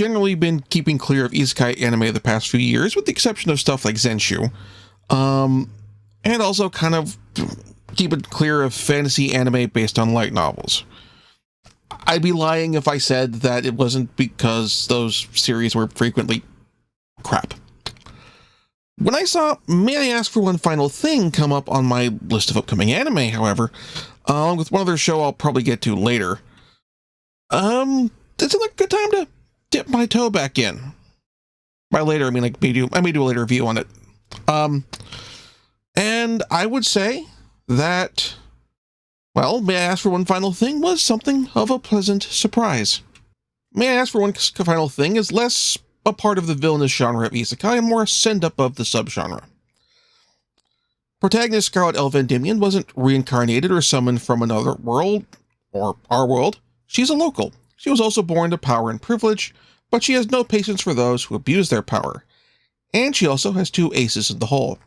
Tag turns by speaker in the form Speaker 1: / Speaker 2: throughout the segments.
Speaker 1: generally been keeping clear of isekai anime the past few years, with the exception of stuff like Zenshu. And also kind of keep it clear of fantasy anime based on light novels. I'd be lying if I said that it wasn't because those series were frequently crap. When I saw May I Ask for One Final Thing come up on my list of upcoming anime, however, along with one other show I'll probably get to later, it's a good time to dip my toe back in. By later, I mean I may do a later review on it. And I would say that, well, May I Ask for One Final Thing was something of a pleasant surprise. May I Ask for One Final Thing is less a part of the villainous genre of isekai and more a send-up of the subgenre. Protagonist Scarlet L. Vendimion wasn't reincarnated or summoned from another world, or our world. She's a local. She was also born to power and privilege, but she has no patience for those who abuse their power. And she also has two aces in the hole.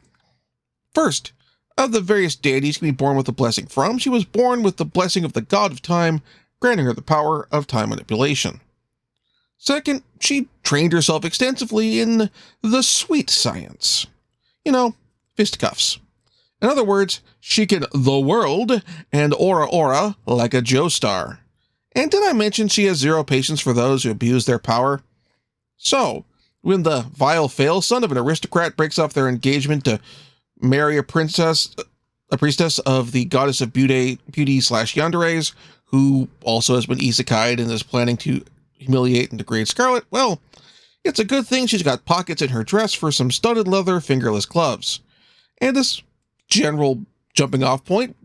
Speaker 1: First, of the various deities can be born with a blessing from, she was born with the blessing of the god of time, granting her the power of time manipulation. Second, she trained herself extensively in the sweet science. You know, fisticuffs. In other words, she can the world and aura like a Joestar. And did I mention she has zero patience for those who abuse their power? So, when the vile fail son of an aristocrat breaks off their engagement to marry a priestess of the goddess of beauty / yanderes, who also has been isekai'd and is planning to humiliate and degrade Scarlet, well, it's a good thing she's got pockets in her dress for some studded leather fingerless gloves. And this general jumping off point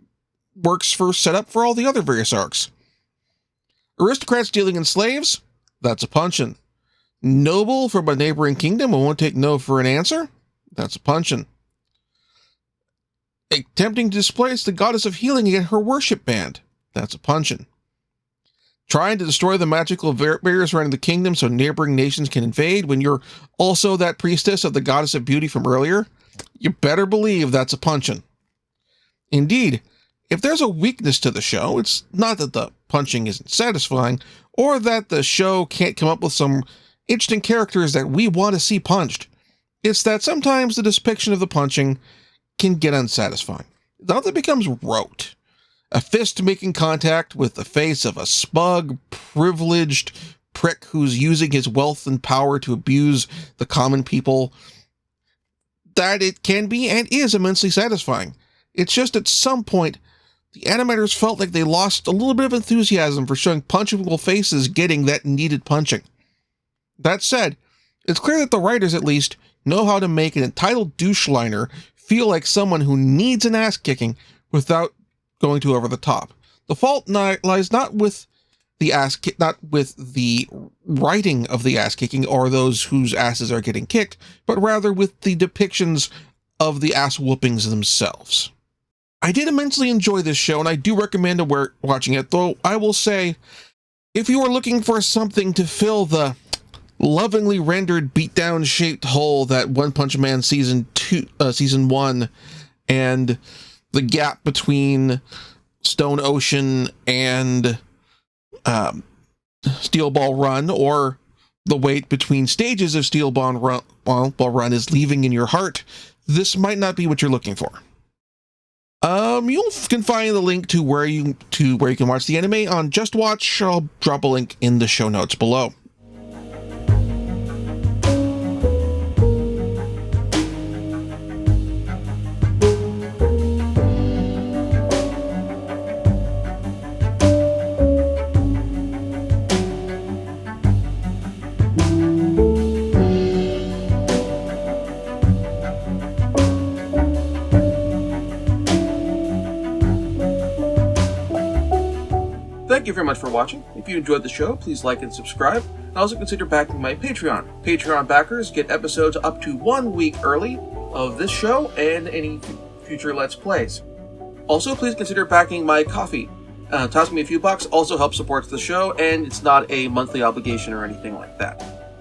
Speaker 1: works for setup for all the other various arcs. Aristocrats dealing in slaves? That's a punchin'. Noble from a neighboring kingdom who won't take no for an answer? That's a punchin'. Attempting to displace the goddess of healing in her worship band? That's a punchin'. Trying to destroy the magical barriers around the kingdom so neighboring nations can invade when you're also that priestess of the goddess of beauty from earlier? You better believe that's a punchin'. Indeed, if there's a weakness to the show, it's not that the punching isn't satisfying, or that the show can't come up with some interesting characters that we want to see punched. It's that sometimes the depiction of the punching can get unsatisfying. Now that becomes rote. A fist making contact with the face of a smug, privileged prick who's using his wealth and power to abuse the common people. That it can be and is immensely satisfying. It's just at some point, the animators felt like they lost a little bit of enthusiasm for showing punchable faces getting that needed punching. That said, it's clear that the writers, at least, know how to make an entitled douche-liner feel like someone who needs an ass-kicking without going too over the top. The fault lies not with the writing of the ass-kicking or those whose asses are getting kicked, but rather with the depictions of the ass-whoopings themselves. I did immensely enjoy this show, and I do recommend watching it, though I will say, if you are looking for something to fill the lovingly rendered beatdown shaped hole that One Punch Man season 1 and the gap between Stone Ocean and Steel Ball Run, or the wait between stages of Steel Ball Run is leaving in your heart, this might not be what you're looking for. You can find the link to where you can watch the anime on Just Watch. I'll drop a link in the show notes below.
Speaker 2: Thank you very much for watching. If you enjoyed the show, please like and subscribe. And also consider backing my Patreon. Patreon backers get episodes up to 1 week early of this show and any future Let's Plays. Also, please consider backing my Ko-fi. Tossing me a few bucks also helps support the show, and it's not a monthly obligation or anything like that.